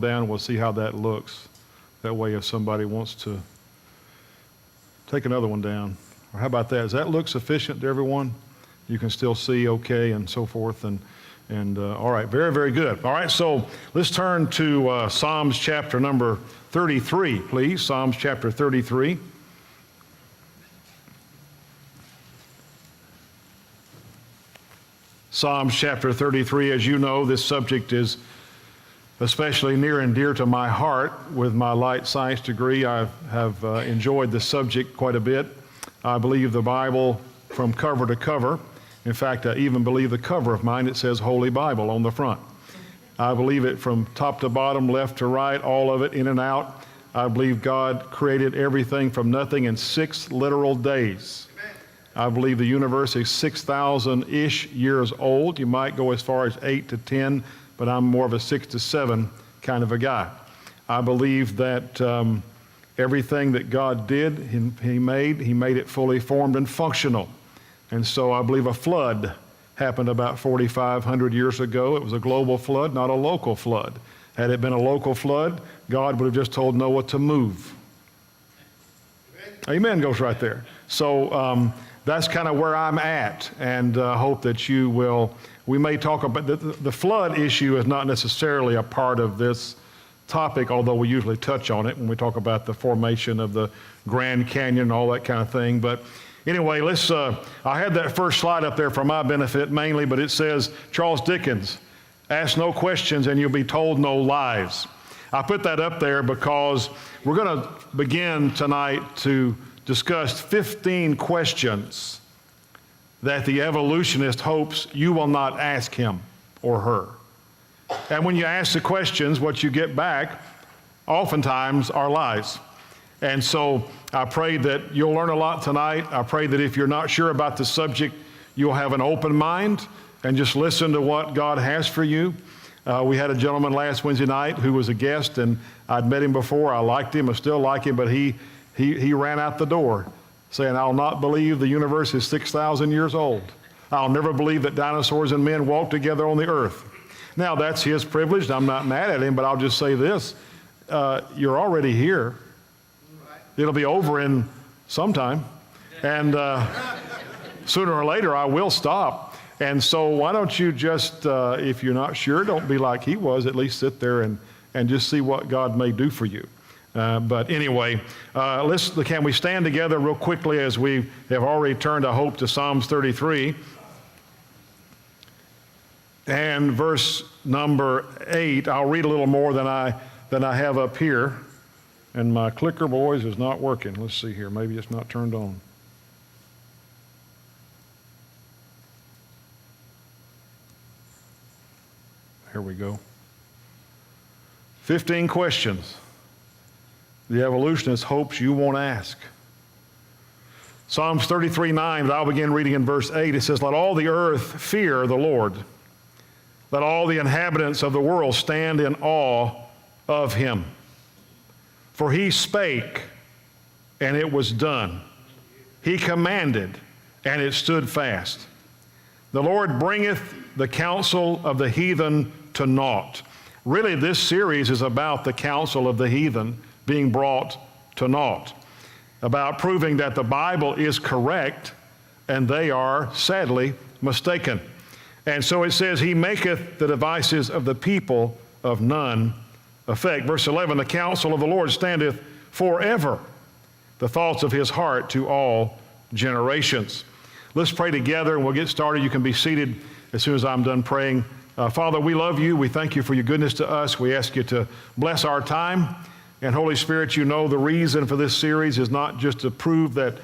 down. We'll see how that looks. That way, if somebody wants to take another one down. Or how about that? Does that look sufficient to everyone? You can still see okay and so forth. And all right, very, very good. All right, so let's turn to Psalms chapter number 33, please. Psalms chapter 33. Psalms chapter 33, as you know, this subject is especially near and dear to my heart. With my light science degree, I have enjoyed the subject quite a bit. I believe the Bible from cover to cover. In fact, I even believe the cover of mine, it says Holy Bible on the front. I believe it from top to bottom, left to right, all of it in and out. I believe God created everything from nothing in 6 literal days. I believe the universe is 6,000-ish years old. You might go as far as 8 to 10, but I'm more of a 6 to 7 kind of a guy. I believe that everything that God did, He made it fully formed and functional. And so I believe a flood happened about 4,500 years ago. It was a global flood, not a local flood. Had it been a local flood, God would have just told Noah to move. Amen goes right there. So that's kind of where I'm at, and hope that you will. We may talk about the flood issue is not necessarily a part of this topic, although we usually touch on it when we talk about the formation of the Grand Canyon and all that kind of thing. But anyway, I had that first slide up there for my benefit mainly, but it says Charles Dickens, ask no questions and you'll be told no lies. I put that up there because we're going to begin tonight to discuss 15 questions that the evolutionist hopes you will not ask him or her. And when you ask the questions, what you get back oftentimes are lies. And so I pray that you'll learn a lot tonight. I pray that if you're not sure about the subject, you'll have an open mind and just listen to what God has for you. We had a gentleman last Wednesday night who was a guest, and I'd met him before. I liked him, I still like him, but he ran out the door saying, I'll not believe the universe is 6,000 years old. I'll never believe that dinosaurs and men walked together on the earth. Now, that's his privilege. I'm not mad at him, but I'll just say this. You're already here. It'll be over in sometime. And sooner or later, I will stop. And so why don't you just, if you're not sure, don't be like he was, at least sit there and just see what God may do for you. But anyway, can we stand together real quickly as we have already turned, I hope, to Psalms 33. And verse number 8, I'll read a little more than I have up here. And my clicker, boys, is not working. Let's see here. Maybe it's not turned on. Here we go. 15 questions the evolutionist hopes you won't ask. Psalms 33:9, I'll begin reading in verse 8. It says, let all the earth fear the Lord. Let all the inhabitants of the world stand in awe of him. For he spake, and it was done. He commanded, and it stood fast. The Lord bringeth the counsel of the heathen to naught. Really, this series is about the counsel of the heathen being brought to naught, about proving that the Bible is correct and they are sadly mistaken. And so it says, he maketh the devices of the people of none effect. Verse 11, the counsel of the Lord standeth forever, the thoughts of his heart to all generations. Let's pray together and we'll get started. You can be seated as soon as I'm done praying. Father, we love you. We thank you for your goodness to us. We ask you to bless our time. And Holy Spirit, you know the reason for this series is not just to prove that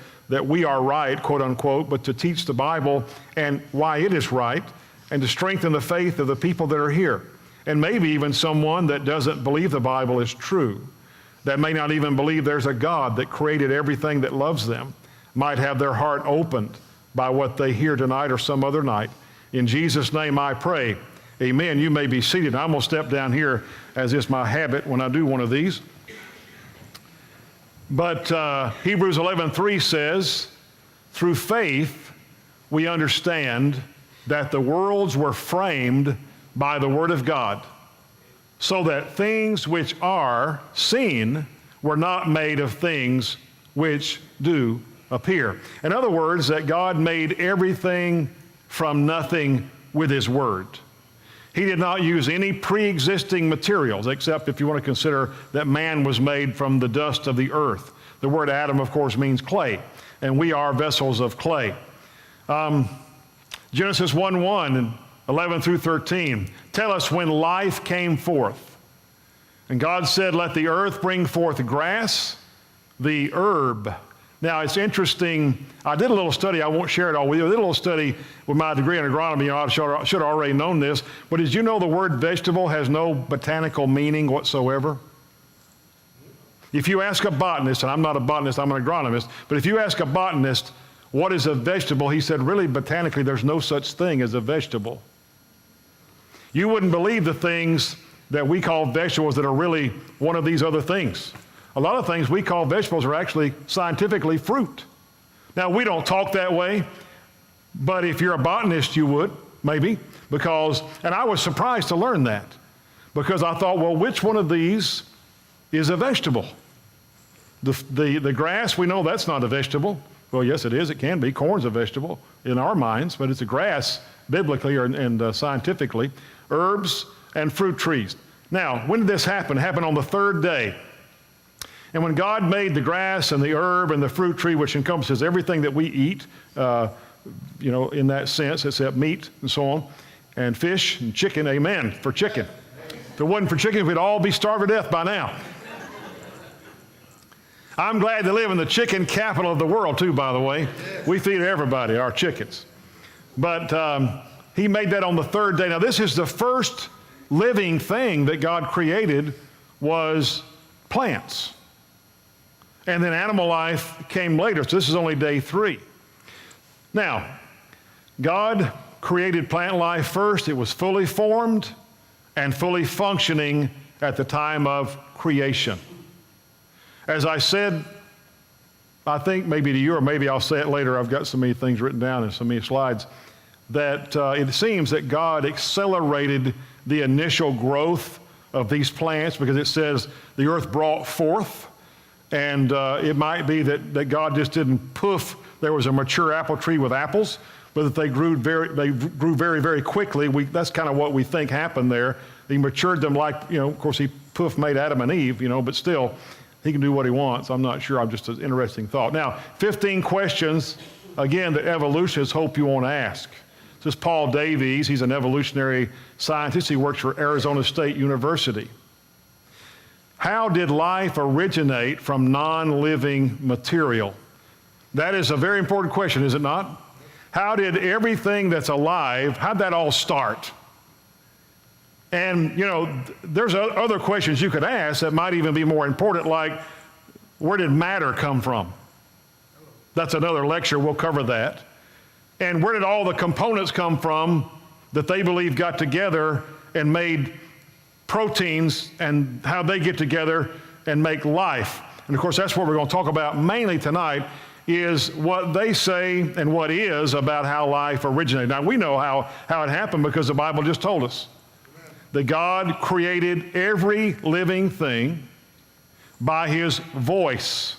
we are right, quote unquote, but to teach the Bible and why it is right, and to strengthen the faith of the people that are here. And maybe even someone that doesn't believe the Bible is true, that may not even believe there's a God that created everything that loves them, might have their heart opened by what they hear tonight or some other night. In Jesus' name I pray, amen. You may be seated. I'm going to step down here, as is my habit when I do one of these. But Hebrews 11:3 says, through faith we understand that the worlds were framed by the Word of God, so that things which are seen were not made of things which do appear. In other words, that God made everything from nothing with His Word. He did not use any pre-existing materials, except if you want to consider that man was made from the dust of the earth. The word Adam, of course, means clay, and we are vessels of clay. Genesis 1:1 and 11 through 13 tell us when life came forth. And God said, let the earth bring forth grass, the herb. Now, it's interesting. I did a little study. I won't share it all with you. I did a little study with my degree in agronomy. You know, I should have already known this. But did you know the word vegetable has no botanical meaning whatsoever? If you ask a botanist, and I'm not a botanist, I'm an agronomist, but if you ask a botanist, what is a vegetable? He said, really, botanically, there's no such thing as a vegetable. You wouldn't believe the things that we call vegetables that are really one of these other things. A lot of things we call vegetables are actually scientifically fruit. Now, we don't talk that way, but if you're a botanist, you would, maybe, because, and I was surprised to learn that, because I thought, well, which one of these is a vegetable? The grass, we know that's not a vegetable. Well, yes, it is. It can be. Corn's a vegetable in our minds, but it's a grass biblically and scientifically. Herbs and fruit trees. Now, when did this happen? It happened on the third day. And when God made the grass and the herb and the fruit tree, which encompasses everything that we eat, in that sense, except meat and so on, and fish and chicken, amen, for chicken. If it wasn't for chicken, we'd all be starved to death by now. I'm glad to live in the chicken capital of the world, too, by the way. We feed everybody our chickens. But He made that on the third day. Now, this is the first living thing that God created was plants. And then animal life came later. So this is only day 3. Now, God created plant life first. It was fully formed and fully functioning at the time of creation. As I said, I think maybe to you, or maybe I'll say it later, I've got so many things written down and so many slides, that it seems that God accelerated the initial growth of these plants, because it says the earth brought forth. And it might be that God just didn't poof, there was a mature apple tree with apples, but that they grew very, very quickly. That's kind of what we think happened there. He matured them like, of course he poof made Adam and Eve, but still, He can do what He wants. I'm not sure. I'm just an interesting thought. Now, 15 questions, again, that evolutionists hope you won't ask. This is Paul Davies. He's an evolutionary scientist. He works for Arizona State University. How did life originate from non-living material? That is a very important question, is it not? How did everything that's alive, how'd that all start? And, there's other questions you could ask that might even be more important, like, where did matter come from? That's another lecture. We'll cover that. And where did all the components come from that they believe got together and made proteins, and how they get together and make life? And of course, that's what we're going to talk about mainly tonight, is what they say and what is about how life originated. Now, we know how it happened because the Bible just told us that God created every living thing by His voice.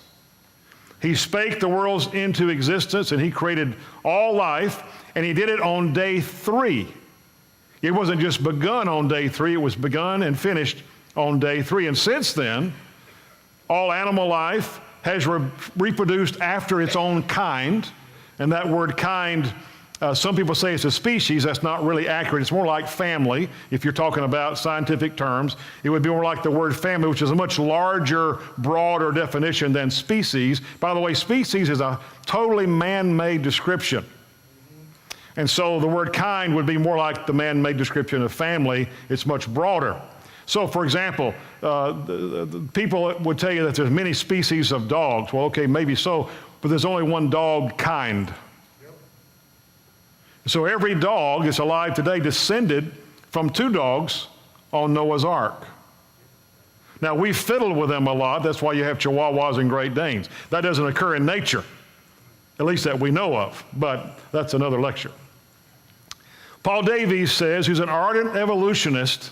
He spake the worlds into existence, and He created all life, and He did it on day 3. It wasn't just begun on day 3, it was begun and finished on day 3. And since then, all animal life has reproduced after its own kind. And that word kind, some people say it's a species. That's not really accurate. It's more like family. If you're talking about scientific terms, it would be more like the word family, which is a much larger, broader definition than species. By the way, species is a totally man-made description. And so the word kind would be more like the man-made description of family. It's much broader. So, for example, the people would tell you that there's many species of dogs. Well, okay, maybe so, but there's only one dog kind. Yep. So every dog that's alive today descended from 2 dogs on Noah's Ark. Now, we fiddle with them a lot. That's why you have Chihuahuas and Great Danes. That doesn't occur in nature, at least that we know of, but that's another lecture. Paul Davies says, who's an ardent evolutionist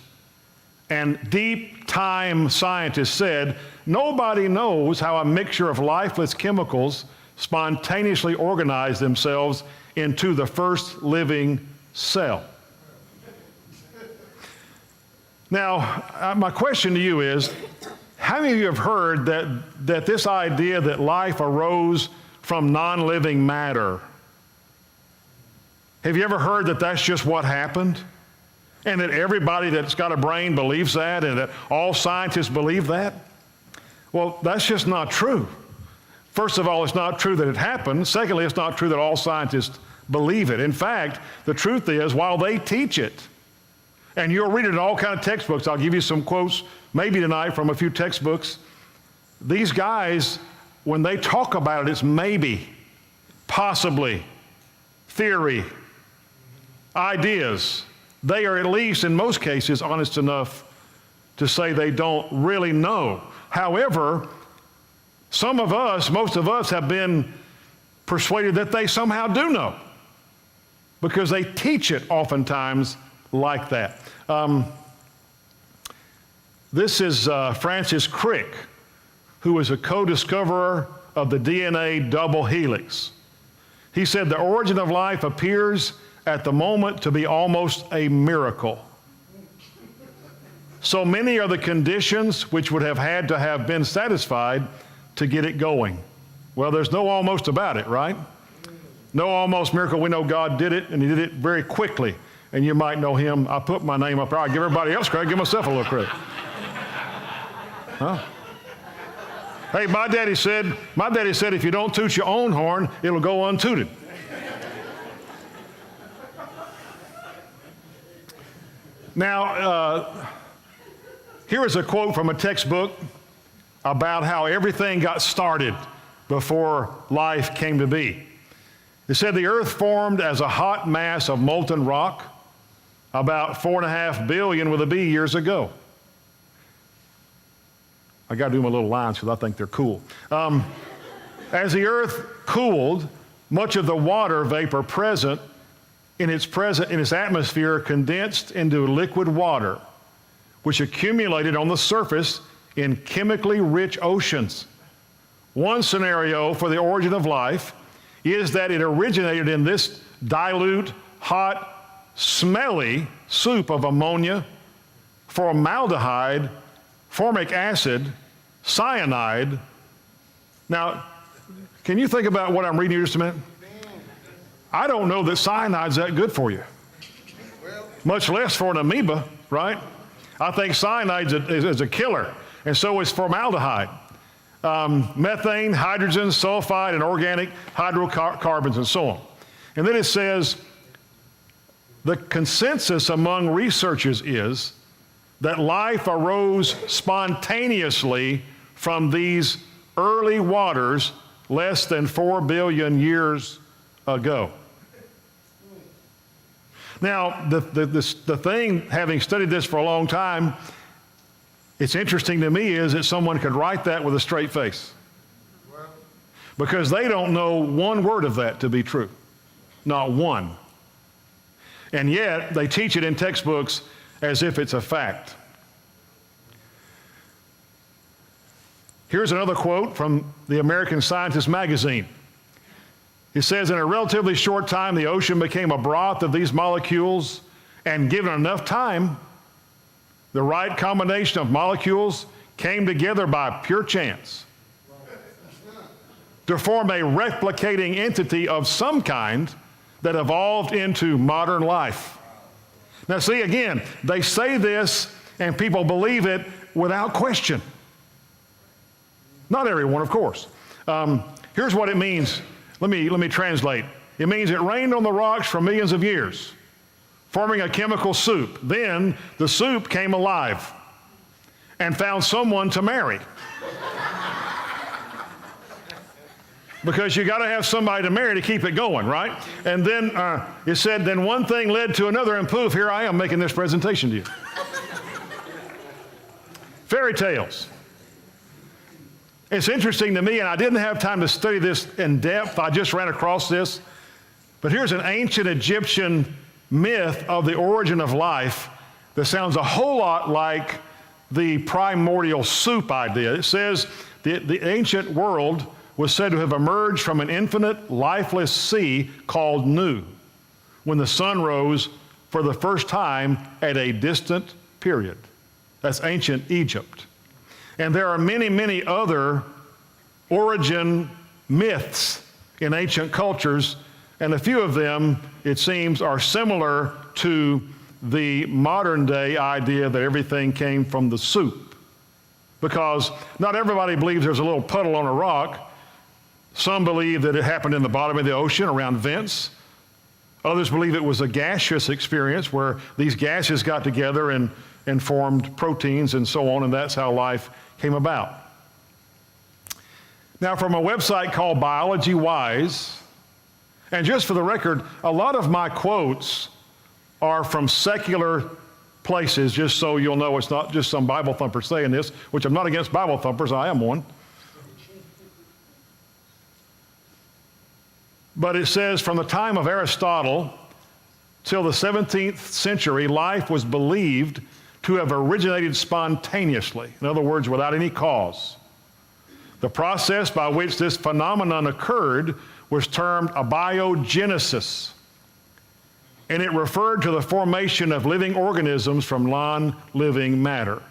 And deep time scientists said, nobody knows how a mixture of lifeless chemicals spontaneously organize themselves into the first living cell. Now, my question to you is, how many of you have heard that this idea that life arose from non-living matter? Have you ever heard that that's just what happened? And that everybody that's got a brain believes that, and that all scientists believe that? Well, that's just not true. First of all, it's not true that it happened. Secondly, it's not true that all scientists believe it. In fact, the truth is, while they teach it, and you'll read it in all kinds of textbooks, I'll give you some quotes maybe tonight from a few textbooks, these guys, when they talk about it, it's maybe, possibly, theory, ideas. They are, at least in most cases, honest enough to say they don't really know. However, some of us, most of us, have been persuaded that they somehow do know, because they teach it oftentimes like that. This is Francis Crick, who was a co-discoverer of the DNA double helix. He said the origin of life appears at the moment to be almost a miracle. So many are the conditions which would have had to have been satisfied to get it going. Well, there's no almost about it, right? No almost miracle. We know God did it, and He did it very quickly. And you might know Him. I put my name up there. I give everybody else credit, give myself a little credit. Huh? Hey, my daddy said, if you don't toot your own horn, it'll go untooted. Now, here is a quote from a textbook about how everything got started before life came to be. It said the earth formed as a hot mass of molten rock about 4.5 billion with a B years ago. I got to do my little lines because I think they're cool. As the earth cooled, much of the water vapor present in its atmosphere condensed into liquid water, which accumulated on the surface in chemically rich oceans. One scenario for the origin of life is that it originated in this dilute, hot, smelly soup of ammonia, formaldehyde, formic acid, cyanide. Now, can you think about what I'm reading here just a minute? I don't know that cyanide's that good for you, much less for an amoeba, right? I think cyanide is a killer, and so is formaldehyde. Methane, hydrogen, sulfide, and organic hydrocarbons, and so on. And then it says, the consensus among researchers is that life arose spontaneously from these early waters less than 4 billion years ago. Now, the thing, having studied this for a long time, it's interesting to me is that someone could write that with a straight face. Because they don't know one word of that to be true. Not one. And yet, they teach it in textbooks as if it's a fact. Here's another quote from the American Scientist magazine. It says, in a relatively short time, the ocean became a broth of these molecules, and given enough time, the right combination of molecules came together by pure chance to form a replicating entity of some kind that evolved into modern life. Now see, again, they say this and people believe it without question. Not everyone, of course. Here's what it means. Let me translate. It means it rained on the rocks for millions of years, forming a chemical soup. Then the soup came alive and found someone to marry. Because you got to have somebody to marry to keep it going, right? And then it said, then one thing led to another, and poof, here I am making this presentation to you. Fairy tales. It's interesting to me, and I didn't have time to study this in depth. I just ran across this. But here's an ancient Egyptian myth of the origin of life that sounds a whole lot like the primordial soup idea. It says the ancient world was said to have emerged from an infinite, lifeless sea called Nu, when the sun rose for the first time at a distant period. That's ancient Egypt. And there are many, many other origin myths in ancient cultures, and a few of them, it seems, are similar to the modern day idea that everything came from the soup. Because not everybody believes there's a little puddle on a rock. Some believe that it happened in the bottom of the ocean around vents. Others believe it was a gaseous experience where these gases got together and formed proteins and so on, and that's how life came about. Now, from a website called Biology Wise, and just for the record, a lot of my quotes are from secular places, just so you'll know it's not just some Bible thumper saying this, which I'm not against Bible thumpers, I am one. But it says, from the time of Aristotle till the 17th century, life was believed to have originated spontaneously. In other words, without any cause. The process by which this phenomenon occurred was termed abiogenesis, and it referred to the formation of living organisms from non-living matter.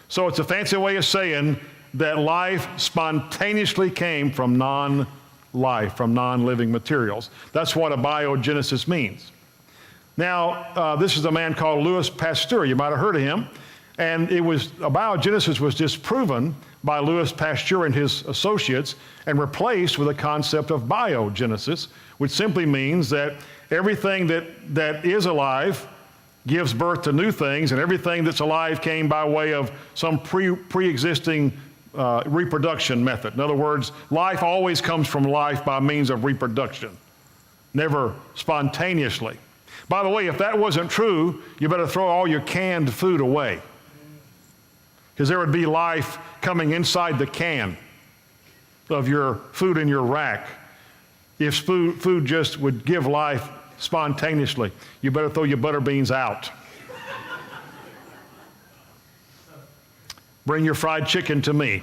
So it's a fancy way of saying that life spontaneously came from non-life, from non-living materials. That's what abiogenesis means. Now, this is a man called Louis Pasteur. You might have heard of him. And abiogenesis was disproven by Louis Pasteur and his associates and replaced with a concept of biogenesis, which simply means that everything that is alive gives birth to new things, and everything that's alive came by way of some pre-existing reproduction method. In other words, life always comes from life by means of reproduction, never spontaneously. By the way, if that wasn't true, you better throw all your canned food away, because there would be life coming inside the can of your food in your rack. If food just would give life spontaneously, you better throw your butter beans out. Bring your fried chicken to me.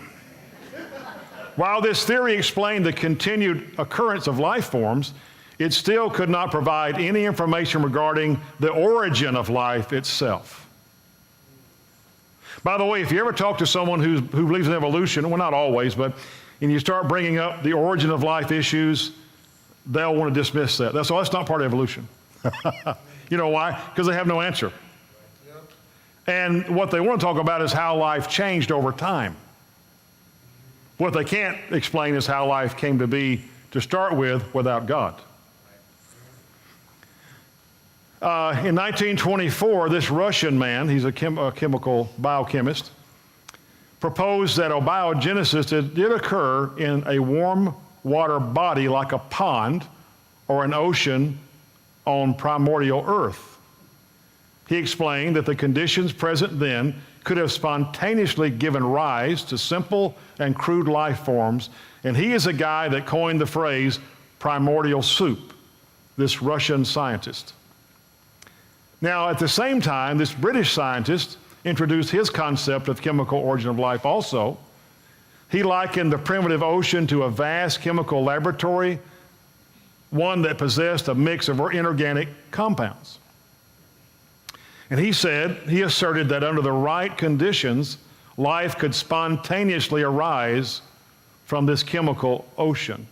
While this theory explained the continued occurrence of life forms, it still could not provide any information regarding the origin of life itself. By the way, if you ever talk to someone who believes in evolution, well, not always, but and you start bringing up the origin of life issues, they'll want to dismiss that. That's not part of evolution. You know why? Because they have no answer. And what they want to talk about is how life changed over time. What they can't explain is how life came to be to start with without God. In 1924, this Russian man, he's a chemical biochemist, proposed that abiogenesis did occur in a warm water body like a pond or an ocean on primordial earth. He explained that the conditions present then could have spontaneously given rise to simple and crude life forms, and he is a guy that coined the phrase primordial soup, this Russian scientist. Now, at the same time, this British scientist introduced his concept of chemical origin of life also. He likened the primitive ocean to a vast chemical laboratory, one that possessed a mix of inorganic compounds. And he asserted that under the right conditions, life could spontaneously arise from this chemical ocean.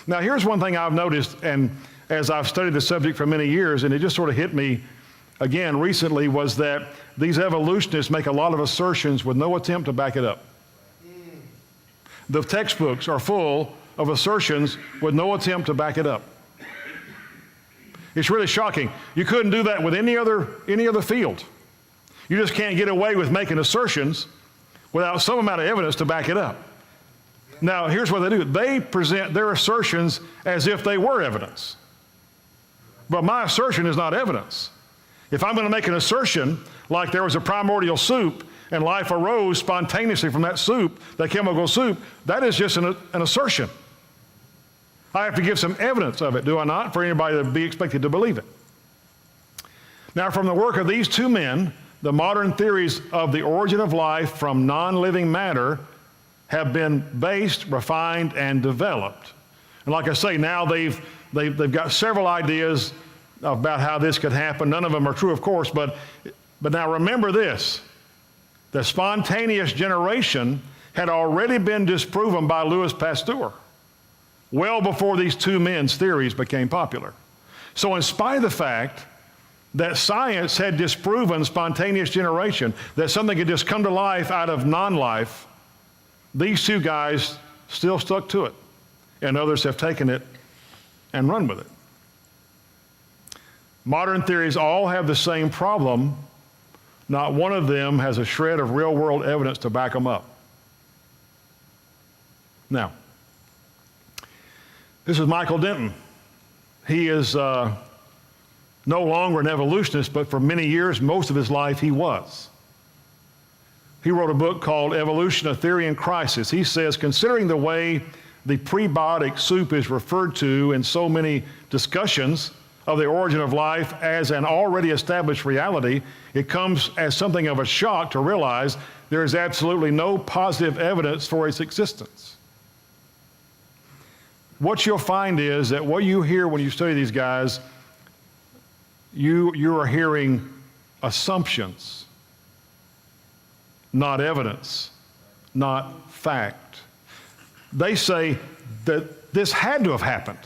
Now, here's one thing I've noticed, and as I've studied the subject for many years, and it just sort of hit me again recently, was that these evolutionists make a lot of assertions with no attempt to back it up. The textbooks are full of assertions with no attempt to back it up. It's really shocking. You couldn't do that with any other field. You just can't get away with making assertions without some amount of evidence to back it up. Now, here's what they do. They present their assertions as if they were evidence. But my assertion is not evidence. If I'm going to make an assertion like there was a primordial soup and life arose spontaneously from that soup, that chemical soup, that is just an assertion. I have to give some evidence of it, do I not, for anybody to be expected to believe it. Now, from the work of these two men, the modern theories of the origin of life from non-living matter have been based, refined, and developed. And like I say, now they've got several ideas about how this could happen. None of them are true, of course, but now remember this. The spontaneous generation had already been disproven by Louis Pasteur well before these two men's theories became popular. So in spite of the fact that science had disproven spontaneous generation, that something could just come to life out of non-life, these two guys still stuck to it, and others have taken it and run with it. Modern theories all have the same problem. Not one of them has a shred of real-world evidence to back them up. Now, this is Michael Denton. He is no longer an evolutionist, but for many years, most of his life, he was. He wrote a book called Evolution, a Theory in Crisis. He says, considering the way the prebiotic soup is referred to in so many discussions of the origin of life as an already established reality, it comes as something of a shock to realize there is absolutely no positive evidence for its existence. What you'll find is that what you hear when you study these guys, you are hearing assumptions, not evidence, not fact. They say that this had to have happened.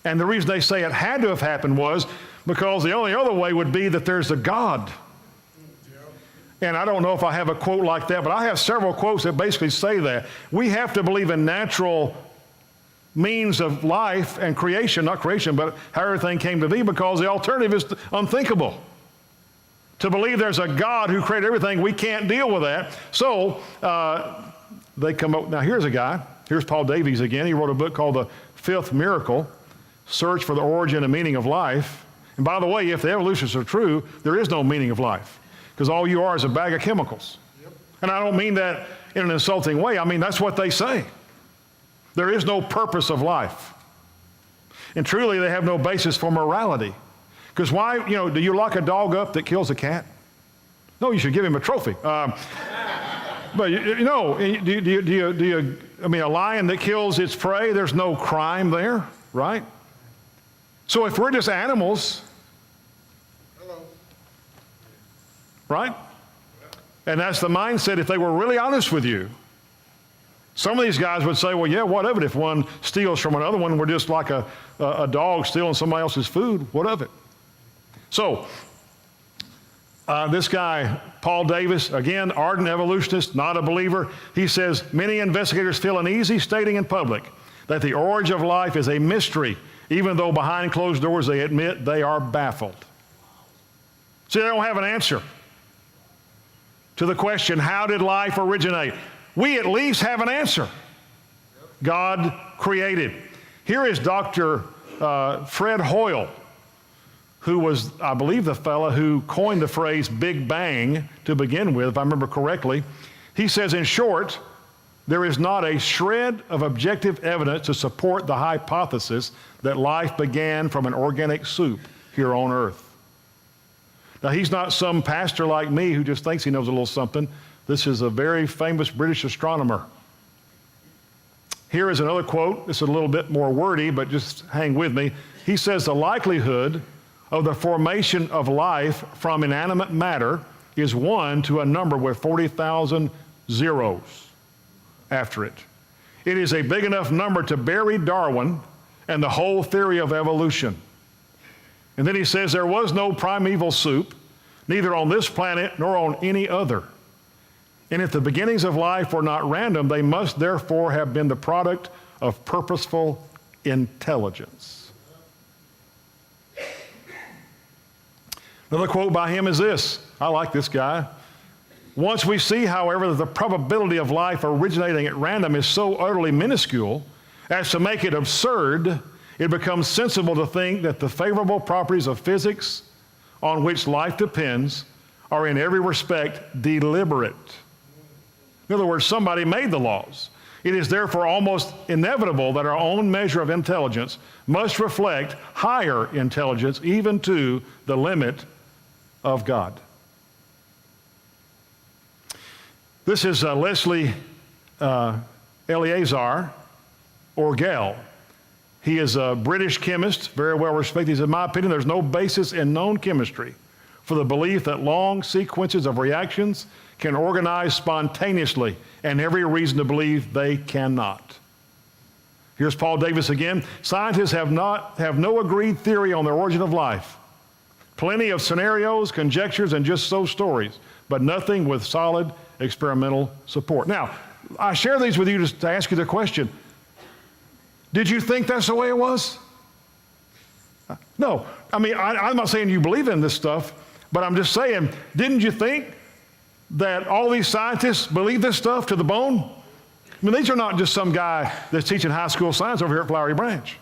And the reason they say it had to have happened was because the only other way would be that there's a God. And I don't know if I have a quote like that, but I have several quotes that basically say that. We have to believe in natural means of life and creation, not creation, but how everything came to be, because the alternative is unthinkable. To believe there's a God who created everything, we can't deal with that. So they come up. Now here's a guy. Here's Paul Davies again. He wrote a book called The Fifth Miracle, Search for the Origin and Meaning of Life. And by the way, if the evolutionists are true, there is no meaning of life, because all you are is a bag of chemicals. Yep. And I don't mean that in an insulting way. I mean, that's what they say. There is no purpose of life. And truly, they have no basis for morality. Because why, do you lock a dog up that kills a cat? No, you should give him a trophy. But a lion that kills its prey, there's no crime there, right? So if we're just animals, right? And that's the mindset if they were really honest with you. Some of these guys would say, well, yeah, what of it? If one steals from another one, we're just like a dog stealing somebody else's food. What of it? So this guy, Paul Davies, again, ardent evolutionist, not a believer. He says, many investigators feel uneasy stating in public that the origin of life is a mystery, even though behind closed doors they admit they are baffled. See, they don't have an answer to the question, how did life originate? We at least have an answer. God created. Here is Dr. Fred Hoyle, who was, I believe, the fellow who coined the phrase Big Bang to begin with, if I remember correctly. He says, in short, there is not a shred of objective evidence to support the hypothesis that life began from an organic soup here on Earth. Now, he's not some pastor like me who just thinks he knows a little something. This is a very famous British astronomer. Here is another quote. This is a little bit more wordy, but just hang with me. He says, the likelihood of the formation of life from inanimate matter is 1 to a number with 40,000 zeros after it. It is a big enough number to bury Darwin and the whole theory of evolution. And then he says, there was no primeval soup, neither on this planet nor on any other. And if the beginnings of life were not random, they must therefore have been the product of purposeful intelligence. Another quote by him is this. I like this guy. Once we see, however, that the probability of life originating at random is so utterly minuscule as to make it absurd, it becomes sensible to think that the favorable properties of physics on which life depends are in every respect deliberate. In other words, somebody made the laws. It is therefore almost inevitable that our own measure of intelligence must reflect higher intelligence, even to the limit of God. This is Leslie Eleazar Orgel. He is a British chemist, very well respected. He said, in my opinion, there's no basis in known chemistry for the belief that long sequences of reactions can organize spontaneously, and every reason to believe they cannot. Here's Paul Davis again. Scientists have no agreed theory on the origin of life. Plenty of scenarios, conjectures, and just so stories, but nothing with solid experimental support. Now, I share these with you just to ask you the question, did you think that's the way it was? No. I mean, I'm not saying you believe in this stuff, but I'm just saying, didn't you think that all these scientists believe this stuff to the bone? I mean, these are not just some guy that's teaching high school science over here at Flowery Branch.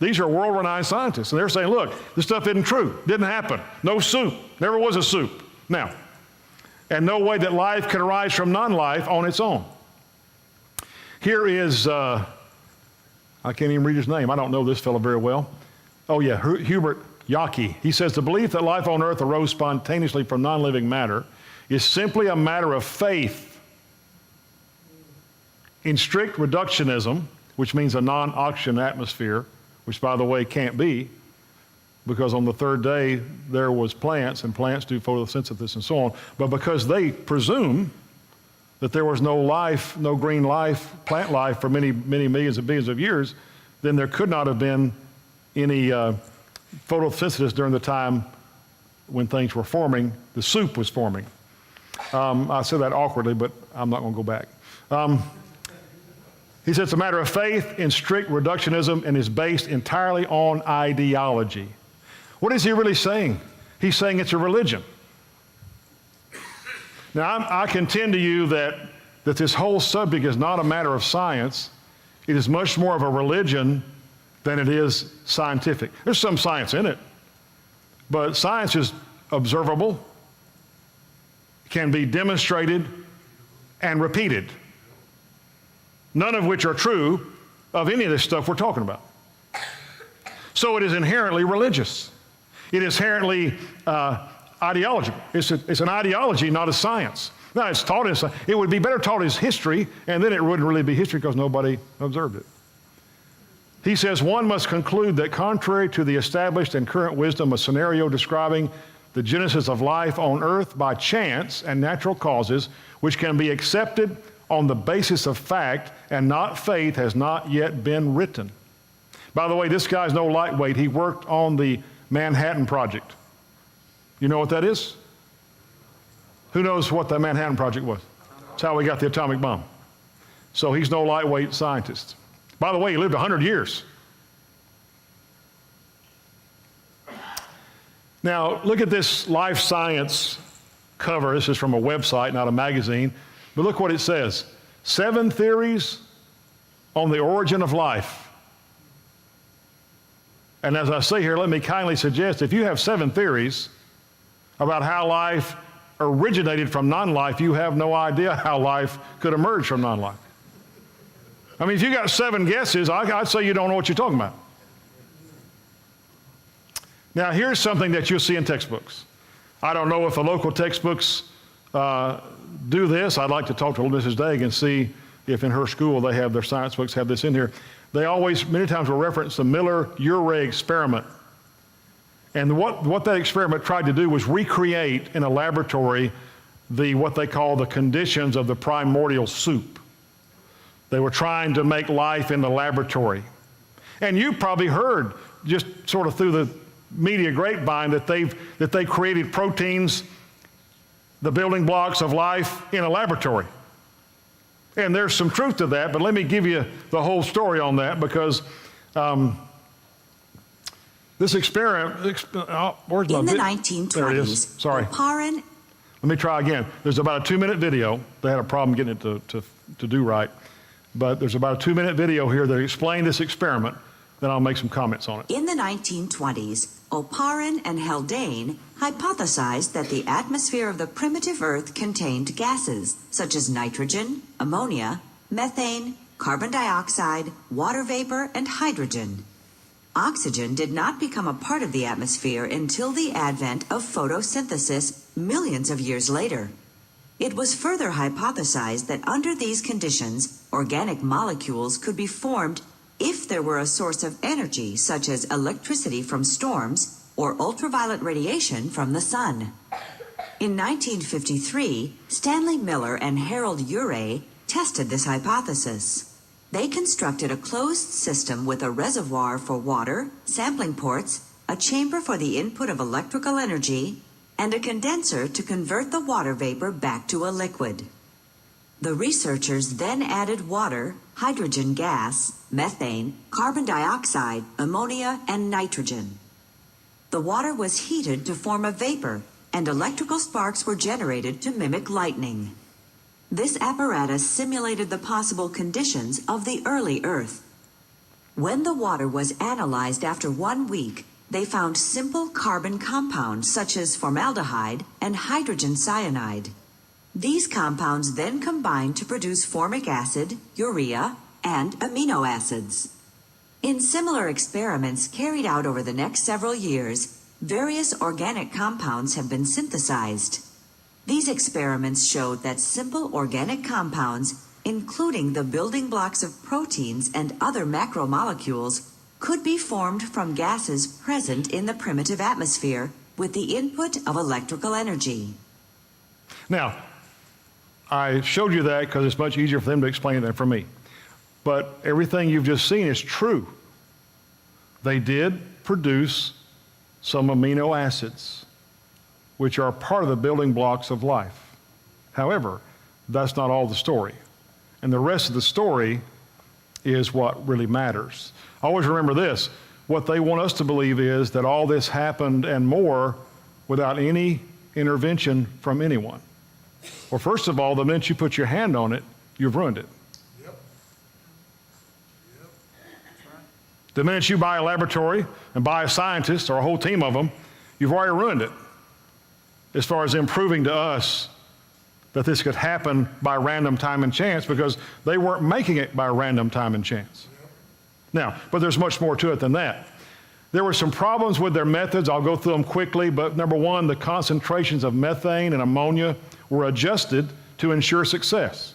These are world-renowned scientists, and they're saying, look, this stuff isn't true, didn't happen, no soup, never was a soup. Now, and no way that life can arise from non-life on its own. Here is, I can't even read his name, I don't know this fellow very well. Oh yeah, Hubert Yockey. He says, the belief that life on earth arose spontaneously from non-living matter is simply a matter of faith in strict reductionism, which means a non-oxygen atmosphere, which by the way can't be, because on the third day there was plants, and plants do photosynthesis and so on, but because they presume that there was no life, no green life, plant life for many, many millions and billions of years, then there could not have been any photosynthesis during the time when things were forming, the soup was forming. I said that awkwardly, but I'm not going to go back. He said it's a matter of faith in strict reductionism and is based entirely on ideology. What is he really saying? He's saying it's a religion. Now, I contend to you that this whole subject is not a matter of science. It is much more of a religion than it is scientific. There's some science in it, but science is observable, can be demonstrated and repeated, none of which are true of any of this stuff we're talking about. So it is inherently religious. It is inherently ideological. It's an ideology, not a science. Now, it's taught as, it would be better taught as history, and then it wouldn't really be history because nobody observed it. He says, one must conclude that contrary to the established and current wisdom, a scenario describing the genesis of life on earth by chance and natural causes, which can be accepted on the basis of fact and not faith, has not yet been written. By the way, this guy's no lightweight. He worked on the Manhattan Project. You know what that is? Who knows what the Manhattan Project was? It's how we got the atomic bomb. So he's no lightweight scientist. By the way, he lived 100 years. Now, look at this Life Science cover. This is from a website, not a magazine. But look what it says. 7 theories on the origin of life. And as I say here, let me kindly suggest, if you have 7 theories about how life originated from non-life, you have no idea how life could emerge from non-life. I mean, if you got 7 guesses, I'd say you don't know what you're talking about. Now, here's something that you'll see in textbooks. I don't know if the local textbooks do this. I'd like to talk to Mrs. Daig and see if in her school they have their science books have this in here. They always, many times, will reference the Miller-Urey experiment. And what that experiment tried to do was recreate in a laboratory what they call the conditions of the primordial soup. They were trying to make life in the laboratory. And you probably heard, just sort of through the media grapevine, that they created proteins, the building blocks of life, in a laboratory. And there's some truth to that, but let me give you the whole story on that, because this experiment, where's my in the video? 1920s, There it is. Sorry. Oparin. Let me try again. There's about a 2-minute video. They had a problem getting it to do right. But there's about a 2-minute video here that explains this experiment. Then I'll make some comments on it. In the 1920s, Oparin and Haldane hypothesized that the atmosphere of the primitive Earth contained gases such as nitrogen, ammonia, methane, carbon dioxide, water vapor, and hydrogen. Oxygen did not become a part of the atmosphere until the advent of photosynthesis millions of years later. It was further hypothesized that under these conditions, organic molecules could be formed if there were a source of energy such as electricity from storms or ultraviolet radiation from the sun. In 1953, Stanley Miller and Harold Urey tested this hypothesis. They constructed a closed system with a reservoir for water, sampling ports, a chamber for the input of electrical energy, and a condenser to convert the water vapor back to a liquid. The researchers then added water, hydrogen gas, methane, carbon dioxide, ammonia, and nitrogen. The water was heated to form a vapor, and electrical sparks were generated to mimic lightning. This apparatus simulated the possible conditions of the early Earth. When the water was analyzed after 1 week, they found simple carbon compounds such as formaldehyde and hydrogen cyanide. These compounds then combined to produce formic acid, urea, and amino acids. In similar experiments carried out over the next several years, various organic compounds have been synthesized. These experiments showed that simple organic compounds, including the building blocks of proteins and other macromolecules, could be formed from gases present in the primitive atmosphere with the input of electrical energy. Now, I showed you that because it's much easier for them to explain it than for me. But everything you've just seen is true. They did produce some amino acids, which are part of the building blocks of life. However, that's not all the story. And the rest of the story is what really matters. Always remember this, what they want us to believe is that all this happened and more without any intervention from anyone. Well, first of all, the minute you put your hand on it, you've ruined it. The minute you buy a laboratory and buy a scientist or a whole team of them, you've already ruined it. As far as them proving to us that this could happen by random time and chance, because they weren't making it by random time and chance. Now, but there's much more to it than that. There were some problems with their methods. I'll go through them quickly, but number one, the concentrations of methane and ammonia were adjusted to ensure success.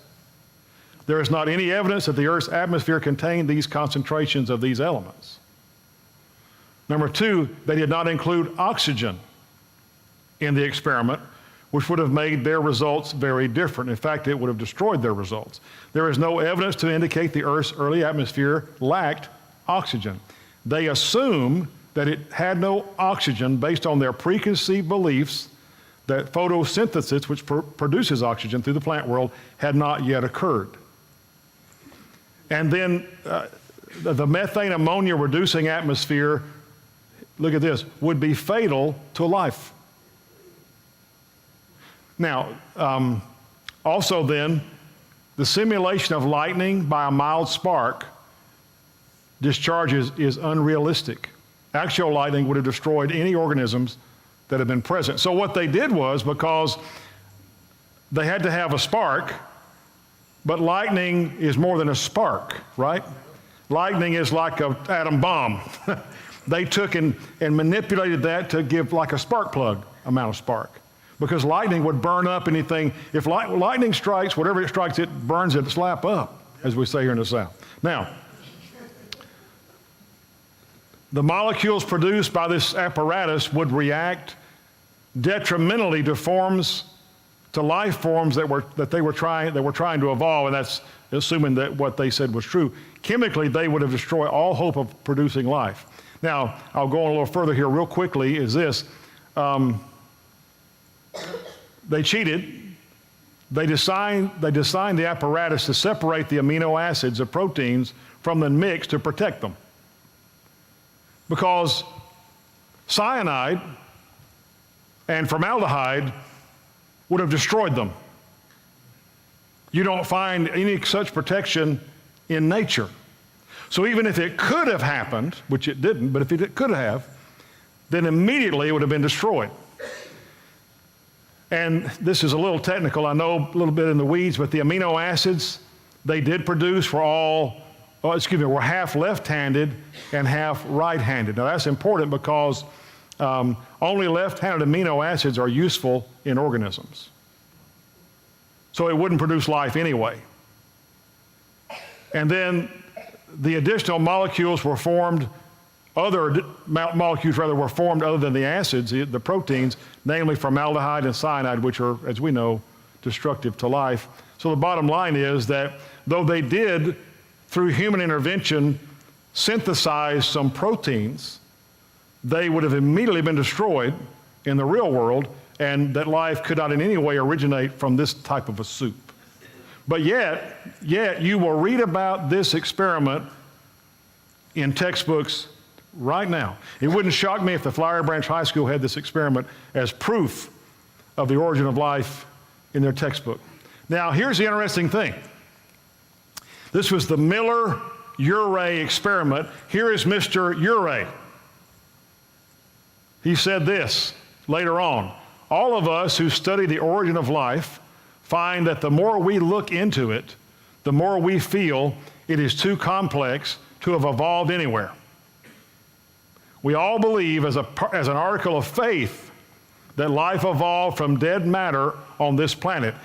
There is not any evidence that the Earth's atmosphere contained these concentrations of these elements. Number two, they did not include oxygen in the experiment, which would have made their results very different. In fact, it would have destroyed their results. There is no evidence to indicate the Earth's early atmosphere lacked oxygen. They assume that it had no oxygen based on their preconceived beliefs that photosynthesis, which produces oxygen through the plant world, had not yet occurred. And then the methane ammonia reducing atmosphere, look at this, would be fatal to life. Now, also then, the simulation of lightning by a mild spark discharge is unrealistic. Actual lightning would have destroyed any organisms that have been present. So what they did was, because they had to have a spark, but lightning is more than a spark, right? Lightning is like an atom bomb. They took and manipulated that to give like a spark plug amount of spark. Because lightning would burn up anything. If lightning strikes, whatever it strikes, it burns it slap up, as we say here in the South. Now, the molecules produced by this apparatus would react detrimentally to life forms that they were trying to evolve, and that's assuming that what they said was true. Chemically, they would have destroyed all hope of producing life. Now, I'll go on a little further here real quickly, is this. They cheated. They designed the apparatus to separate the amino acids of proteins from the mix to protect them. Because cyanide and formaldehyde would have destroyed them. You don't find any such protection in nature. So even if it could have happened, which it didn't, but if it could have, then immediately it would have been destroyed. And this is a little technical, I know, a little bit in the weeds, but the amino acids they did produce were half left-handed and half right-handed. Now that's important because only left-handed amino acids are useful in organisms. So it wouldn't produce life anyway. And then the additional molecules were formed, molecules were formed other than the acids, the proteins, namely formaldehyde and cyanide, which are, as we know, destructive to life. So the bottom line is that though they did, through human intervention, synthesize some proteins, they would have immediately been destroyed in the real world, and that life could not in any way originate from this type of a soup. But yet you will read about this experiment in textbooks right now. It wouldn't shock me if the Flowery Branch High School had this experiment as proof of the origin of life in their textbook. Now, here's the interesting thing. This was the Miller-Urey experiment. Here is Mr. Urey. He said this later on: all of us who study the origin of life find that the more we look into it, the more we feel it is too complex to have evolved anywhere. We all believe as an article of faith that life evolved from dead matter on this planet.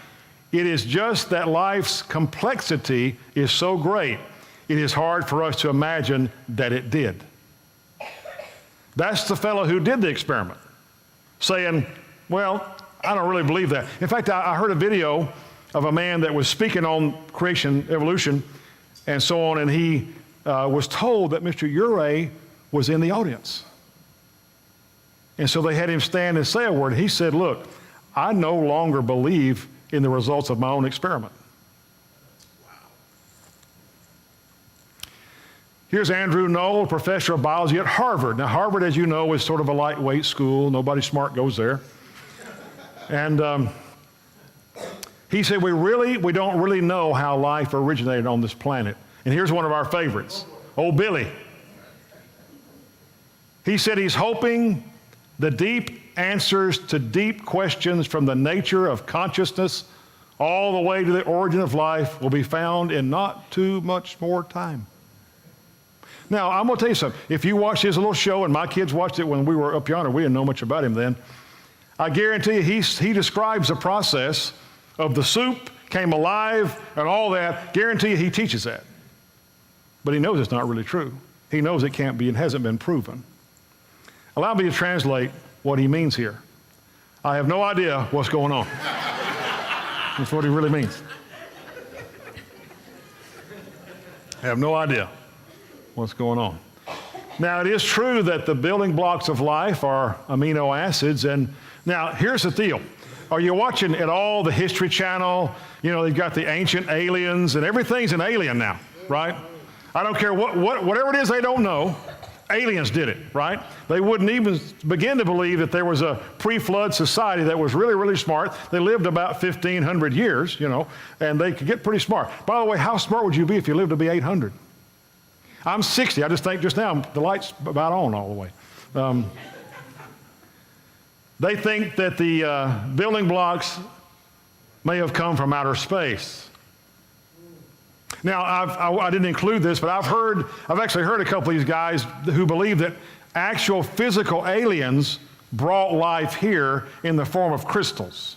It is just that life's complexity is so great, it is hard for us to imagine that it did. That's the fellow who did the experiment, saying, well, I don't really believe that. In fact, I heard a video of a man that was speaking on creation, evolution, and so on, and he was told that Mr. Urey was in the audience. And so they had him stand and say a word. He said, look, I no longer believe in the results of my own experiment. Here's Andrew Knoll, professor of biology at Harvard. Now, Harvard, as you know, is sort of a lightweight school. Nobody smart goes there. And he said, we don't really know how life originated on this planet. And here's one of our favorites, old Billy. He said he's hoping the deep answers to deep questions from the nature of consciousness all the way to the origin of life will be found in not too much more time. Now, I'm going to tell you something. If you watch his little show, and my kids watched it when we were up yonder, we didn't know much about him then, I guarantee you he describes the process of the soup came alive and all that. Guarantee you he teaches that. But he knows it's not really true. He knows it can't be and hasn't been proven. Allow me to translate what he means here. I have no idea what's going on. That's what he really means. I have no idea what's going on. Now, it is true that the building blocks of life are amino acids. And now, here's the deal. Are you watching at all the History Channel? You know, they've got the ancient aliens, and everything's an alien now, right? I don't care whatever it is they don't know. Aliens did it, right? They wouldn't even begin to believe that there was a pre-flood society that was really, really smart. They lived about 1,500 years, you know, and they could get pretty smart. By the way, how smart would you be if you lived to be 800? I'm 60. I just think just now the light's about on all the way. They think that the building blocks may have come from outer space. Now, I didn't include this, but I've actually heard a couple of these guys who believe that actual physical aliens brought life here in the form of crystals.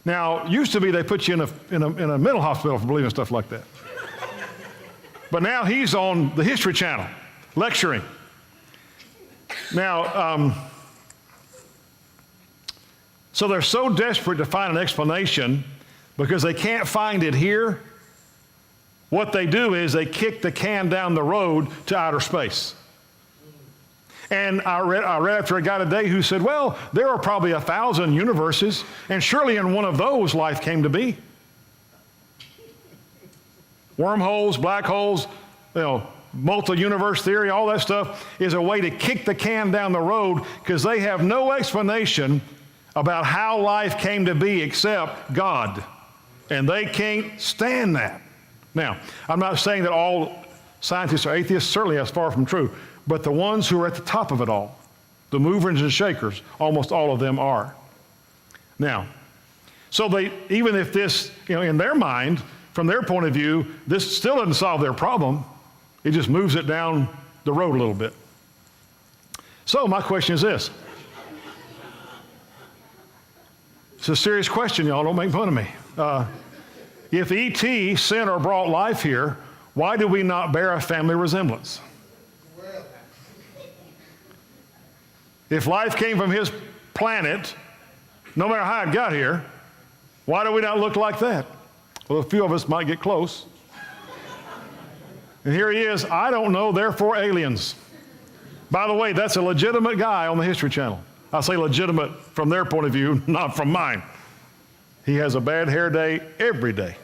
Now, used to be they put you in a mental hospital for believing stuff like that. But now he's on the History Channel lecturing. Now, so they're so desperate to find an explanation because they can't find it here. What they do is they kick the can down the road to outer space. And I read after a guy today who said, well, there are probably 1,000 universes, and surely in one of those life came to be. Wormholes, black holes, you know, multi-universe theory, all that stuff is a way to kick the can down the road because they have no explanation about how life came to be except God. And they can't stand that. Now, I'm not saying that all scientists are atheists, certainly that's far from true, but the ones who are at the top of it all, the movers and shakers, almost all of them are. Now, So even if this, in their mind, from their point of view, this still doesn't solve their problem. It just moves it down the road a little bit. So my question is this. It's a serious question, y'all. Don't make fun of me. If E.T. sent or brought life here, why do we not bear a family resemblance? If life came from his planet, no matter how it got here, why do we not look like that? Well, a few of us might get close. And here he is, I don't know, therefore aliens. By the way, that's a legitimate guy on the History Channel. I say legitimate from their point of view, not from mine. He has a bad hair day every day.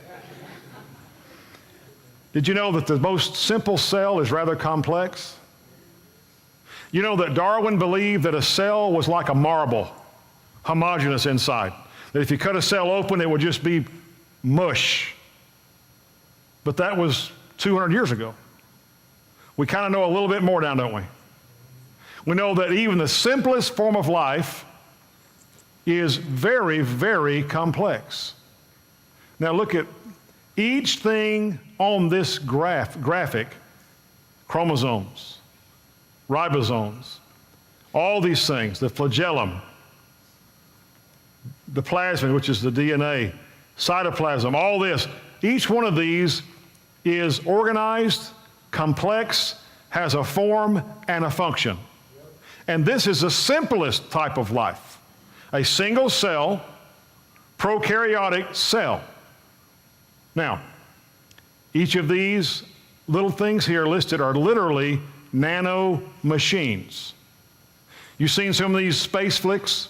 Did you know that the most simple cell is rather complex? You know that Darwin believed that a cell was like a marble, homogeneous inside. That if you cut a cell open, it would just be mush. But that was 200 years ago. We kind of know a little bit more now, don't we? We know that even the simplest form of life is very, very complex. Now look at each thing on this graphic, chromosomes, ribosomes, all these things, the flagellum, the plasmid, which is the DNA, cytoplasm, all this, each one of these is organized, complex, has a form and a function. And this is the simplest type of life. A single cell, prokaryotic cell. Now, each of these little things here listed are literally nano machines. You've seen some of these space flicks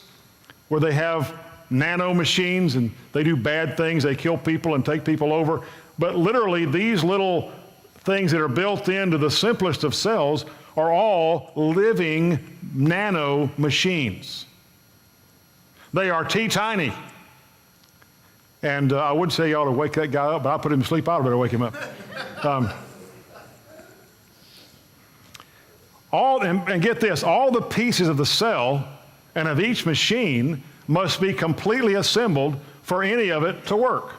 where they have nano machines and they do bad things, they kill people and take people over. But literally these little things that are built into the simplest of cells are all living nano machines. They are teeny. And I would say you ought to wake that guy up, but I put him to sleep, I better wake him up. And get this, all the pieces of the cell and of each machine must be completely assembled for any of it to work.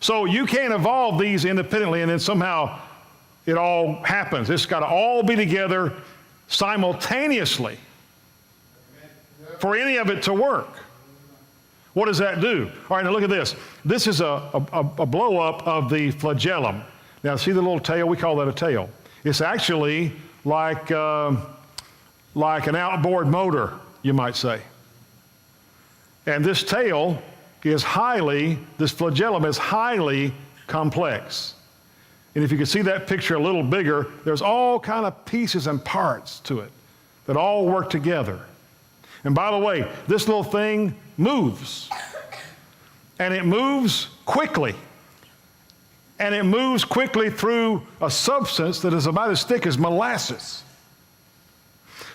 So you can't evolve these independently and then somehow it all happens. It's got to all be together simultaneously for any of it to work. What does that do? All right, now look at this. This is a blow-up of the flagellum. Now, see the little tail? We call that a tail. It's actually like an outboard motor, you might say. And this tail is this flagellum is highly complex. And if you could see that picture a little bigger, there's all kind of pieces and parts to it that all work together. And by the way, this little thing moves. And it moves quickly. And it moves quickly through a substance that is about as thick as molasses.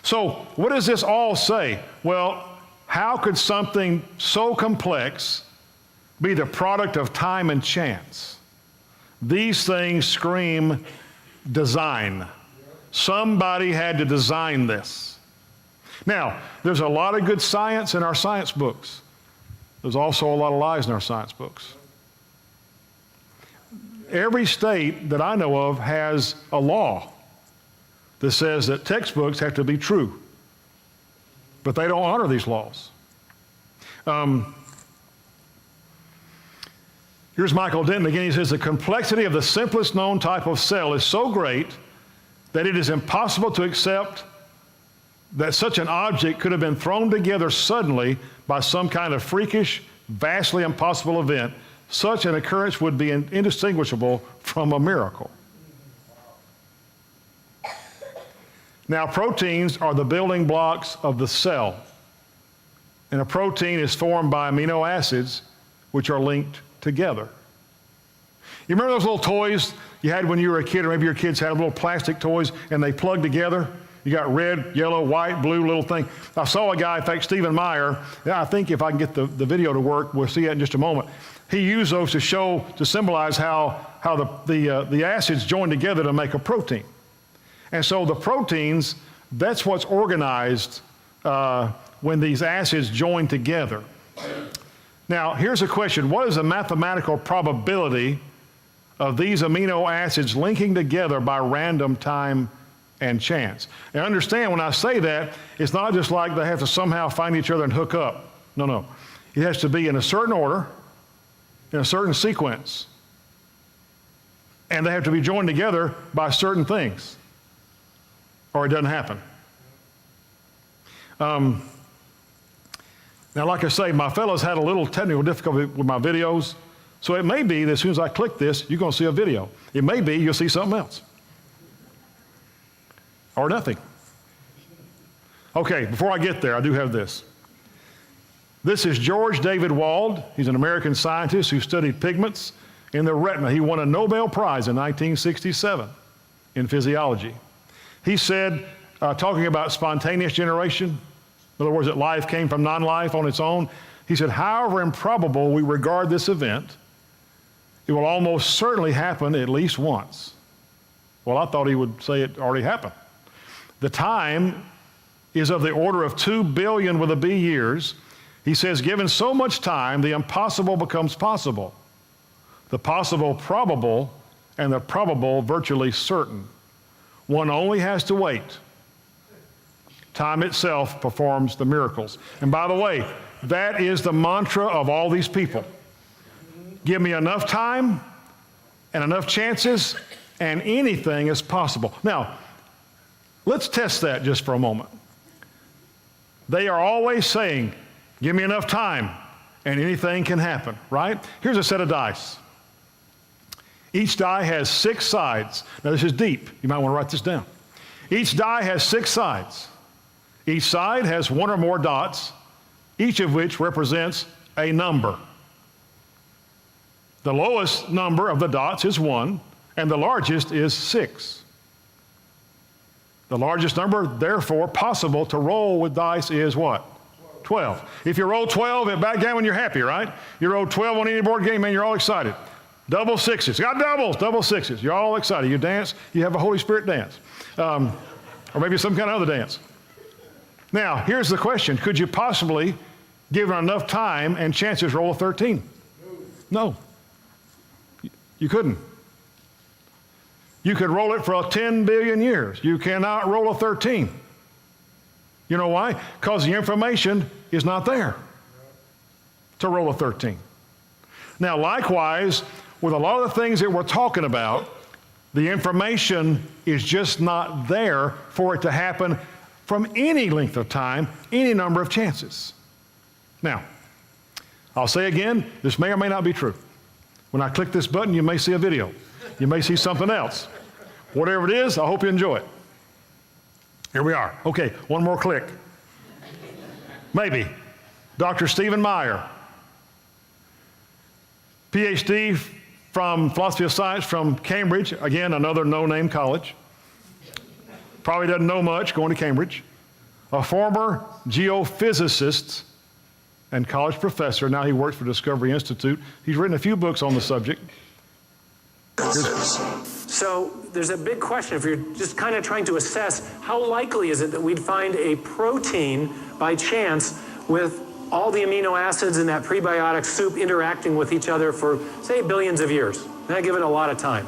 So what does this all say? Well, how could something so complex be the product of time and chance? These things scream design. Somebody had to design this. Now, there's a lot of good science in our science books. There's also a lot of lies in our science books. Every state that I know of has a law that says that textbooks have to be true, but they don't honor these laws. Here's Michael Denton again. He says, the complexity of the simplest known type of cell is so great that it is impossible to accept that such an object could have been thrown together suddenly by some kind of freakish, vastly impossible event. Such an occurrence would be indistinguishable from a miracle. Now, proteins are the building blocks of the cell. And a protein is formed by amino acids, which are linked together. You remember those little toys you had when you were a kid, or maybe your kids had little plastic toys and they plugged together? You got red, yellow, white, blue little thing. I saw a guy, in fact, Stephen Meyer, I think if I can get the video to work, we'll see it in just a moment. He used those to symbolize how the acids join together to make a protein. And so the proteins, that's what's organized when these acids join together. Now, here's a question. What is the mathematical probability of these amino acids linking together by random time and chance? And understand, when I say that, it's not just like they have to somehow find each other and hook up. No, no. It has to be in a certain order, in a certain sequence. And they have to be joined together by certain things, or it doesn't happen. Now, like I say, my fellows had a little technical difficulty with my videos, so it may be that as soon as I click this, you're going to see a video. It may be you'll see something else. Or nothing. Okay, before I get there, I do have this. This is George David Wald. He's an American scientist who studied pigments in the retina. He won a Nobel Prize in 1967 in physiology. He said, talking about spontaneous generation, in other words, that life came from non-life on its own, he said, however improbable we regard this event, it will almost certainly happen at least once. Well, I thought he would say it already happened. The time is of the order of 2 billion with a B years. He says, given so much time, the impossible becomes possible, the possible probable, and the probable virtually certain. One only has to wait. Time itself performs the miracles. And by the way, that is the mantra of all these people. Give me enough time and enough chances, and anything is possible. Now, let's test that just for a moment. They are always saying, give me enough time, and anything can happen, right? Here's a set of dice. Each die has 6 sides. Now, this is deep. You might want to write this down. Each die has 6 sides. Each side has 1 or more dots, each of which represents a number. The lowest number of the dots is 1, and the largest is 6. The largest number, therefore, possible to roll with dice is what? 12. If you roll 12 at backgammon, you're happy, right? You roll 12 on any board game, man, you're all excited. Double sixes. Got doubles, double sixes. You're all excited. You dance. You have a Holy Spirit dance. Or maybe some kind of other dance. Now, here's the question. Could you possibly, given enough time and chances, roll a 13? No. You couldn't. You could roll it for 10 billion years. You cannot roll a 13. You know why? Because the information is not there to roll a 13. Now, likewise, with a lot of the things that we're talking about, the information is just not there for it to happen from any length of time, any number of chances. Now, I'll say again, this may or may not be true. When I click this button, you may see a video. You may see something else. Whatever it is, I hope you enjoy it. Here we are. Okay, one more click. Maybe. Dr. Stephen Meyer, PhD from philosophy of science from Cambridge, again, another no-name college. Probably doesn't know much going to Cambridge. A former geophysicist and college professor. Now he works for Discovery Institute. He's written a few books on the subject. So there's a big question if you're just kind of trying to assess how likely is it that we'd find a protein by chance with all the amino acids in that prebiotic soup interacting with each other for, say, billions of years. And I give it a lot of time.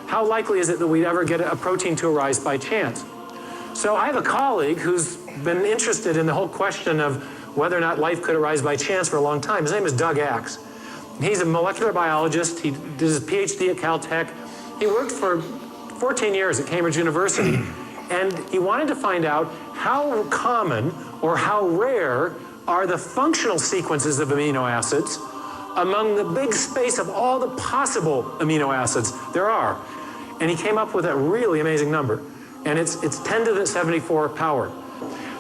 How likely is it that we'd ever get a protein to arise by chance? So I have a colleague who's been interested in the whole question of whether or not life could arise by chance for a long time. His name is Doug Axe. He's a molecular biologist. He did his PhD at Caltech. He worked for 14 years at Cambridge University, and he wanted to find out how common or how rare are the functional sequences of amino acids among the big space of all the possible amino acids there are. And he came up with a really amazing number, and it's 10 to the 74 power.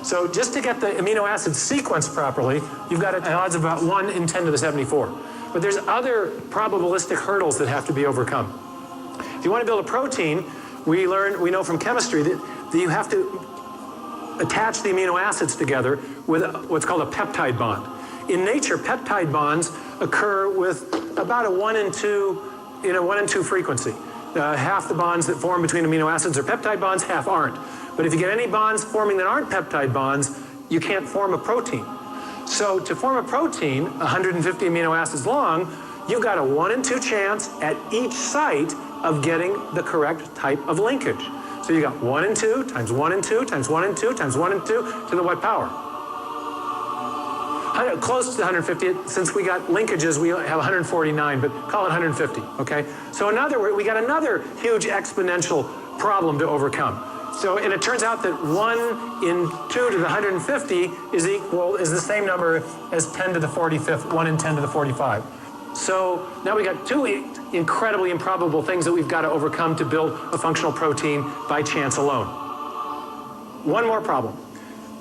So just to get the amino acid sequence properly, you've got an odds of about 1 in 10 to the 74. But there's other probabilistic hurdles that have to be overcome. If you want to build a protein, we know from chemistry that you have to attach the amino acids together with what's called a peptide bond. In nature, peptide bonds occur with about a 1 in 2 frequency. Half the bonds that form between amino acids are peptide bonds, half aren't. But if you get any bonds forming that aren't peptide bonds, you can't form a protein. So to form a protein, 150 amino acids long, you've got a 1 in 2 chance at each site of getting the correct type of linkage. So you got 1 in 2 times 1 in 2 times 1 in 2 times 1 in 2 to the what power? Close to 150. Since we got linkages, we have 149, but call it 150, okay? So in other words, we got another huge exponential problem to overcome. So, and it turns out that 1 in 2 to the 150 is the same number as 10 to the 45th, 1 in 10 to the 45. So now we got 2 incredibly improbable things that we've got to overcome to build a functional protein by chance alone. One more problem.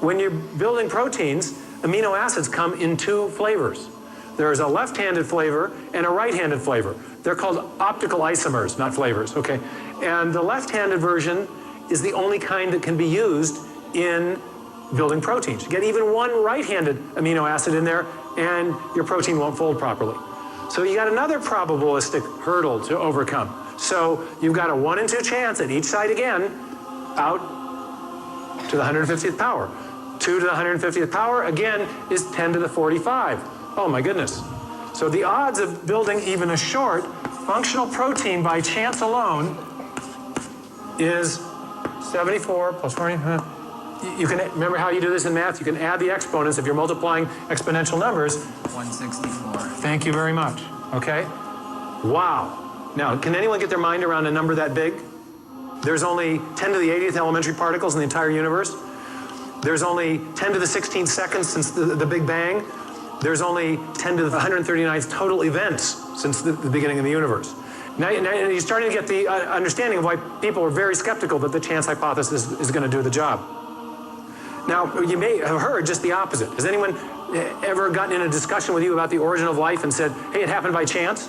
When you're building proteins, amino acids come in 2 flavors. There's a left-handed flavor and a right-handed flavor. They're called optical isomers, not flavors, okay? And the left-handed version is the only kind that can be used in building proteins. You get even one right-handed amino acid in there and your protein won't fold properly. So you got another probabilistic hurdle to overcome. So you've got a 1 in 2 chance at each site again, out to the 150th power. 2 to the 150th power, again, is 10 to the 45. Oh my goodness. So the odds of building even a short functional protein by chance alone is 74 plus 40. You can, remember how you do this in math? You can add the exponents if you're multiplying exponential numbers. 164. Thank you very much. Okay? Wow. Now, can anyone get their mind around a number that big? There's only 10 to the 80th elementary particles in the entire universe. There's only 10 to the 16th seconds since the Big Bang. There's only 10 to the 139th total events since the beginning of the universe. Now you're starting to get the understanding of why people are very skeptical that the chance hypothesis is going to do the job. Now, you may have heard just the opposite. Has anyone ever gotten in a discussion with you about the origin of life and said, hey, it happened by chance?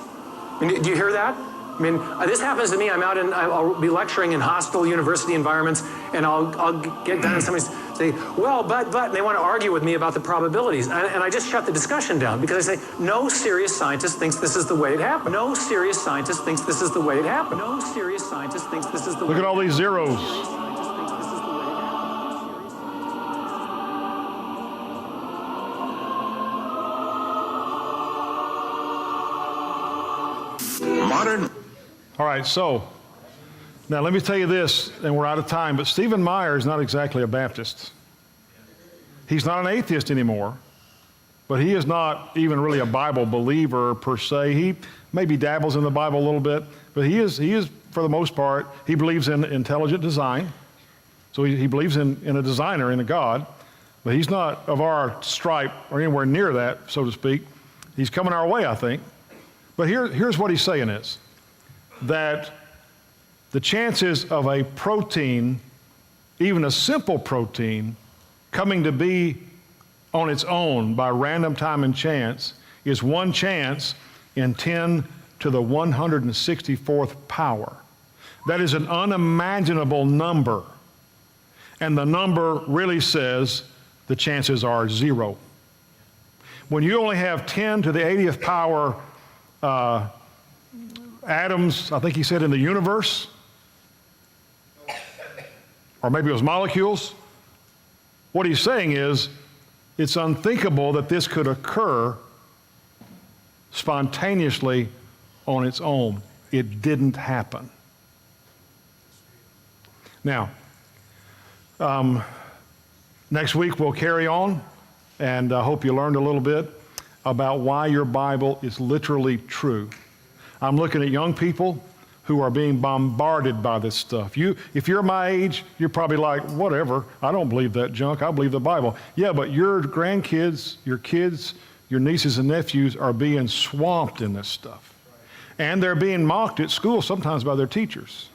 I mean, do you hear that? I mean, this happens to me. I'll be lecturing in hostile university environments, and I'll get done and somebody say, well, but, and they want to argue with me about the probabilities. And I just shut the discussion down because I say, no serious scientist thinks this is the way it happened. No serious scientist thinks this is the way it happened. No serious scientist thinks this is the way it happened. Look at all these zeros. Modern. All right, so now let me tell you this, and we're out of time, but Stephen Meyer is not exactly a Baptist. He's not an atheist anymore, but he is not even really a Bible believer per se. He maybe dabbles in the Bible a little bit, but he is for the most part, he believes in intelligent design. So he believes in a designer, in a God, but he's not of our stripe or anywhere near that, so to speak. He's coming our way, I think. But here's what he's saying is that the chances of a protein, even a simple protein, coming to be on its own by random time and chance is 1 chance in 10 to the 164th power. That is an unimaginable number. And the number really says the chances are 0. When you only have 10 to the 80th power atoms, I think he said, in the universe, or maybe it was molecules. What he's saying is it's unthinkable that this could occur spontaneously on its own. It didn't happen. Now, next week we'll carry on, and I hope you learned a little bit about why your Bible is literally true. I'm looking at young people who are being bombarded by this stuff. If you're my age, you're probably like, whatever, I don't believe that junk, I believe the Bible. Yeah, but your grandkids, your kids, your nieces and nephews are being swamped in this stuff. And they're being mocked at school sometimes by their teachers.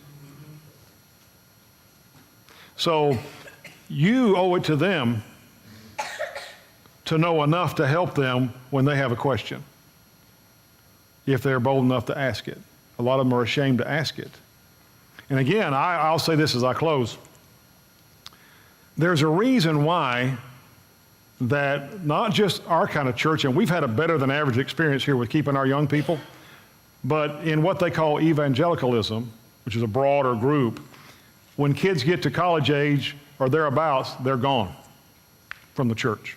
So you owe it to them to know enough to help them when they have a question, if they're bold enough to ask it. A lot of them are ashamed to ask it. And again, I'll say this as I close. There's a reason why that not just our kind of church, and we've had a better than average experience here with keeping our young people, but in what they call evangelicalism, which is a broader group, when kids get to college age or thereabouts, they're gone from the church.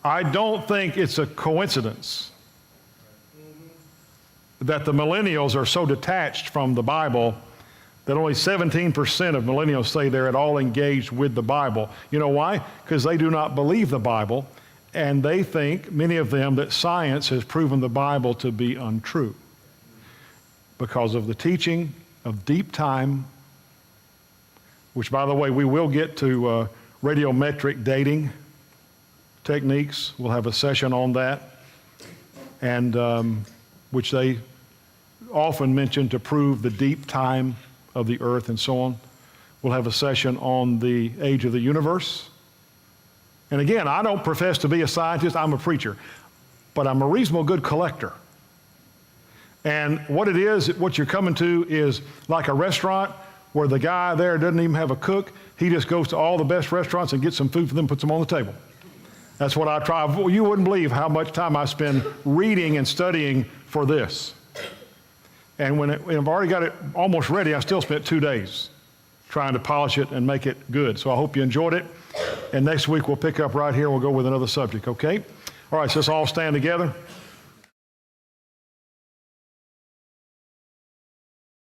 I don't think it's a coincidence that the millennials are so detached from the Bible that only 17% of millennials say they're at all engaged with the Bible. You know why? Because they do not believe the Bible, and they think, many of them, that science has proven the Bible to be untrue because of the teaching of deep time, which, by the way, we will get to radiometric dating techniques. We'll have a session on that, and which they often mention to prove the deep time of the earth and so on. We'll have a session on the age of the universe. And again, I don't profess to be a scientist, I'm a preacher, but I'm a reasonable good collector. And what it is, what you're coming to is like a restaurant where the guy there doesn't even have a cook. He just goes to all the best restaurants and gets some food for them, puts them on the table. That's what I try. Well, you wouldn't believe how much time I spend reading and studying for this. And when I've already got it almost ready, I still spent 2 days trying to polish it and make it good. So I hope you enjoyed it. And next week we'll pick up right here. We'll go with another subject, okay? All right, so let's all stand together.